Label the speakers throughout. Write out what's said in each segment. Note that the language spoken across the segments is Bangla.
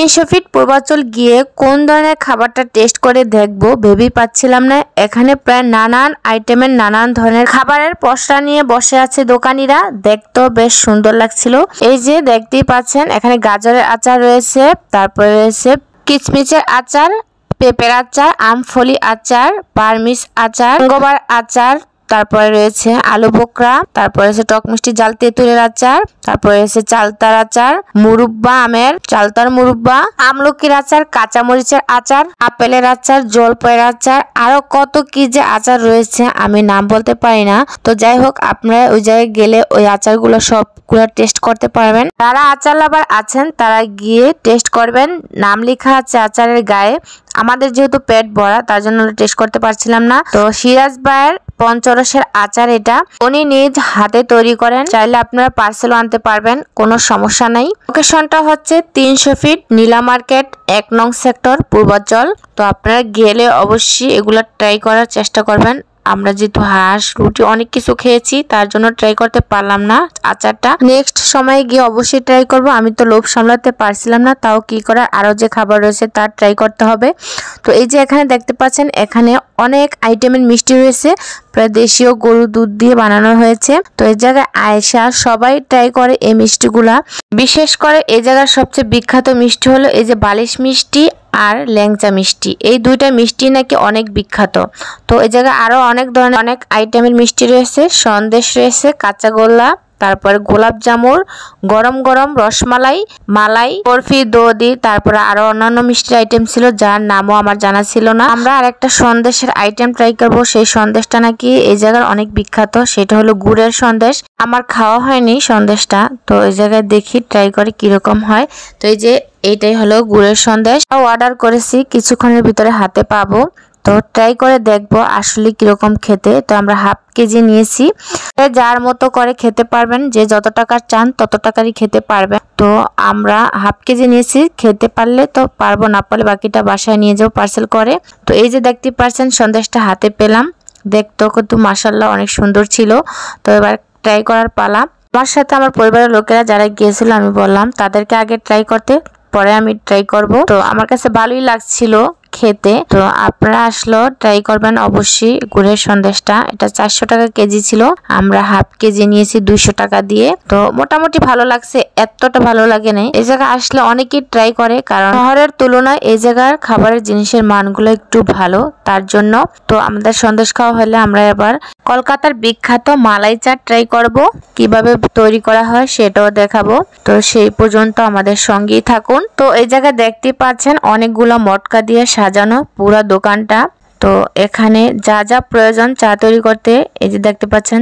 Speaker 1: 300 ফিট পূর্বাচল গিয়ে কোন ধরনের খাবারটা টেস্ট করে দেখবো ভেবেই পাচ্ছিলাম না। এখানে প্রায় নানান আইটেমের নানান ধরনের খাবারের পসরা নিয়ে বসে আছে দোকানিরা। দেখতেও বেশ সুন্দর লাগছিল। এই যে দেখতেই পাচ্ছেন এখানে গাজরের আচার রয়েছে, তারপরে রয়েছে কিচমিচের আচার, পেঁপের আচার, আমফলি আচার, পারমিস আচার, গোবার আচার, তারপরে রয়েছে আলু বোকরা, তারপরে রয়েছে টক মিষ্টি জাল তেঁতুলের আচার, তারপরে রয়েছে চালতার আচার, মুরব্বা আমের, চালতার মুরব্বা, আমলকির আচার, কাঁচামরিচের আচার, আপেলের আচার, জলপাইয়ের আচার, আরো কত কি যে আচার রয়েছে আমি নাম বলতে পারি না। তো যাই হোক, আপনারা ওই জায়গায় গেলে ওই আচারগুলো সবগুলো টেস্ট করতে পারবেন। যারা আচার লাভার আছেন তারা গিয়ে টেস্ট করবেন। নাম লেখা আছে আচারের গায়ে। আমাদের যেহেতু পেট ভরা তার জন্য টেস্ট করতে পারছিলাম না। তো সিরাজ ভাইয়ের পঞ্চরসের আচার এটা, উনি নিজ হাতে তৈরি করেন। চাইলে আপনারা পার্সেলও আনতে পারবেন, কোনো সমস্যা নাই। লোকেশনটা হচ্ছে 300 ফিট নীলা মার্কেট 1 নং সেক্টর পূর্বাচল। তো আপনারা গেলে অবশ্যই এগুলা ট্রাই করার চেষ্টা করবেন। আমরা যেহেতু হাঁস রুটি অনেক কিছু খেয়েছি তার জন্য ট্রাই করতে পারলাম না আচারটা। নেক্সট সময় গিয়ে অবশ্যই ট্রাই করব। আমি তো লোভ সামলাতে পারছিলাম না, তাও কি করার, আরো যে খাবার রয়েছে তার ট্রাই করতে হবে। তো এই যে এখানে দেখতে পাচ্ছেন এখানে অনেক আইটেমের মিষ্টি রয়েছে, প্রায় দেশীয় গরুর দুধ দিয়ে বানানো হয়েছে। তো এই জায়গায় আয়েশা সবাই ট্রাই করে এই মিষ্টিগুলা। বিশেষ করে এই জায়গার সবচেয়ে বিখ্যাত মিষ্টি হলো এই যে বালিশ মিষ্টি আর ল্যাংচা মিষ্টি। এই দুইটা মিষ্টি নাকি অনেক বিখ্যাত। তো এই জায়গায় আরো অনেক ধরনের অনেক আইটেমের মিষ্টি রয়েছে, সন্দেশ রয়েছে, কাঁচাগোল্লা, তারপরে গোলাপ জামুর, গরম গরম রসমালাই, মালাই, বরফি, দধি, তারপরে আরো অন্যান্য মিষ্টির আইটেম ছিল যার নামও আমার জানা ছিল না। আমরা আরেকটা সন্দেশের আইটেম ট্রাই করবো। সেই সন্দেশটা নাকি এই জায়গার অনেক বিখ্যাত, সেটা হলো গুড়ের সন্দেশ। আমার খাওয়া হয়নি সন্দেশটা, তো এই জায়গায় দেখি ট্রাই করে কিরকম হয়। তো এই যে এইটাই হলো গুড়ের সন্দেশ। অর্ডার করেছি, কিছুক্ষণের ভিতরে হাতে পাবো। তো ট্রাই করে দেখবো আসলে কিরকম খেতে। তো আমরা হাফ কেজি নিয়েছি, যার মতো করে খেতে পারবেন, যে যত টাকার চান তত টাকারই খেতে পারবেন। তো আমরা হাফ কেজি নিয়েছি, খেতে পারলে তো পারবো, না পারলে বাকিটা বাসায় নিয়ে যাবো পার্সেল করে। তো এই যে দেখতে পাচ্ছেন সন্দেশটা হাতে পেলাম, দেখতেও কিন্তু মাশাআল্লাহ অনেক সুন্দর ছিল। তো এবার ট্রাই করার পালা। আমার সাথে আমার পরিবারের লোকেরা যারা গিয়েছিল আমি বললাম তাদেরকে আগে ট্রাই করতে, পরে আমি ট্রাই করব। তো আমার কাছে ভালোই লাগছিল খেতে। তো আপনারা আসলো ট্রাই করবেন অবশ্যই গুড়ের সন্দেশটা। এটা 400 টাকা কেজি ছিল, আমরা হাফ কেজি নিয়েছি 200 টাকা দিয়ে। তো মোটামুটি ভালো লাগছে, এতটা ভালো লাগে নাই। এই জায়গা আসলে অনেকেই ট্রাই করে, কারণ শহরের তুলনায় এই জায়গার খাবারের জিনিসের মানগুলো একটু ভালো, তার জন্য। তো আমাদের সন্দেশ খাওয়া হলে আমরা এবার কলকাতার বিখ্যাত মালাই চাট ট্রাই করব, কিভাবে তৈরি করা হয় সেটাও দেখাবো। তো সেই পর্যন্ত আমাদের সঙ্গেই থাকুন। তো এই জায়গায় দেখতে পাচ্ছেন অনেকগুলো মটকা দিয়ে সাজানো পুরো দোকানটা। তো এখানে যা যা প্রয়োজন চা তৈরি করতে, এই যে দেখতে পাচ্ছেন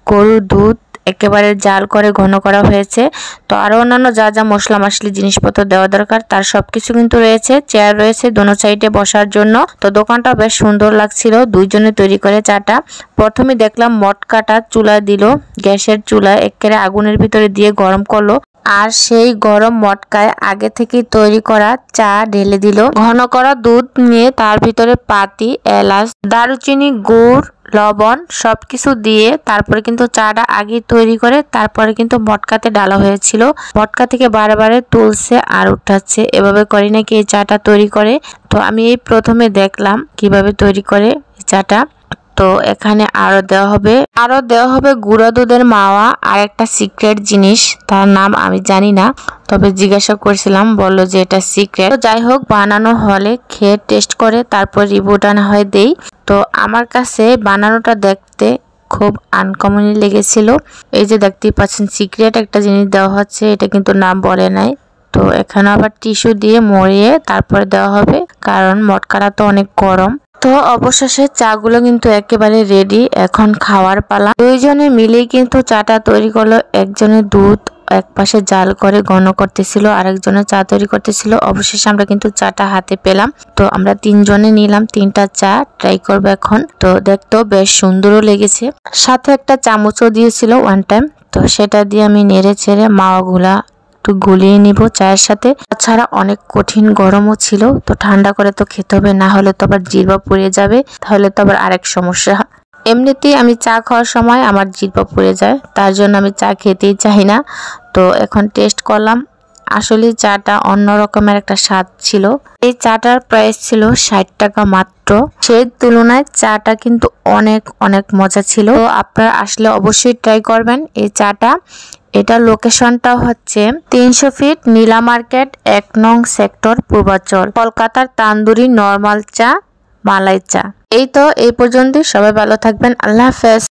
Speaker 1: গরুর দুধ একেবারে জাল করে ঘন করা হয়েছে। তো আরো অন্যান্য যা যা মশলা মাসলি জিনিসপত্র দেওয়া দরকার তার সবকিছু কিন্তু রয়েছে। চেয়ার রয়েছে দোনো সাইডে বসার জন্য। তো দোকানটা বেশ সুন্দর লাগছিল, দুইজনে তৈরি করে চাটা। প্রথমে দেখলাম মটকাটা চুলায় দিল, গ্যাসের চুলায় একেবারে আগুনের ভিতরে দিয়ে গরম করলো, আর সেই গরম মটকায় আগে থেকে তৈরি করা চা ঢেলে দিল। ঘন করা দুধ নিয়ে তার ভিতরে পাতি, এলাচ, দারুচিনি, গুড়, লবণ সবকিছু দিয়ে তারপরে কিন্তু চাটা আগে তৈরি করে তারপরে কিন্তু মটকাতে ডালা হয়েছিল। মটকা থেকে বারে বারে তুলছে আর উঠাচ্ছে, এভাবে করে নাকি এই চাটা তৈরি করে। তো আমি এই প্রথমে দেখলাম কিভাবে তৈরি করে চাটা। তো এখানে আরো দেওয়া হবে গুঁড়া দুধের মাওয়া, আর একটা সিক্রেট জিনিস, তার নাম আমি জানি না, তবে জিজ্ঞাসা করছিলাম, বললো যে এটা সিক্রেট। তো যাই হোক, বানানো হলে খেয়ে টেস্ট করে তারপর রিভিউটা না হয় দেই। তো আমার কাছে বানানোটা দেখতে খুব আনকমনই লেগেছিল। এই যে দেখতেই পাচ্ছেন সিক্রেট একটা জিনিস দেওয়া হচ্ছে, এটা কিন্তু নাম বলে নাই। তো এখানে আবার টিস্যু দিয়ে মরিয়ে তারপরে দেওয়া হবে, কারণ মটকাটা তো অনেক গরম। তো অবশেষে চাগুলো কিন্তু একেবারে রেডি, এখন খাওয়ার পালা। দুইজনে মিলেই কিন্তু চাটা তৈরি করলো। একজনে দুধ এক পাশে জাল করে ঘন করতেছিল, আরেকজনে চা তৈরি করতেছিল। অবশেষে আমরা কিন্তু চাটা হাতে পেলাম। তো আমরা তিনজনে নিলাম 3টা চা, ট্রাই করবো এখন। তো দেখতেও বেশ সুন্দরও লেগেছে, সাথে একটা চামচও দিয়েছিল ওয়ান টাইম। তো সেটা দিয়ে আমি নেড়ে ছেড়ে মাওয়াগুলা একটু গুলিয়ে নিব চায়ের সাথে। তাছাড়া অনেক কঠিন গরমও ছিল, তো ঠান্ডা করে তো খেতে হবে, না হলে তো আবার জিহ্বা পুড়ে যাবে, তাহলে তো আবার আরেক সমস্যা। এমনিতেই আমি চা খাওয়ার সময় আমার জিহ্বা পুড়ে যায়, তার জন্য আমি চা খেতেই চাই না। তো এখন টেস্ট করলাম, আসলে চাটা অন্য রকমের একটা স্বাদ ছিল। এই চাটার প্রাইস ছিল 60 টাকা মাত্র। সেই তুলনায় চাটা কিন্তু অনেক অনেক মজা ছিল। তো আপনারা আসলে অবশ্যই ট্রাই করবেন এই চাটা। এটা লোকেশনটা হচ্ছে 300 ফিট নীলা মার্কেট 1 নং সেক্টর পূর্বাচল, কলকাতার তান্দুরি নরমাল চা, মালাই চা। এই তো এই পর্যন্তই। সবাই ভালো থাকবেন। আল্লাহ হাফেজ।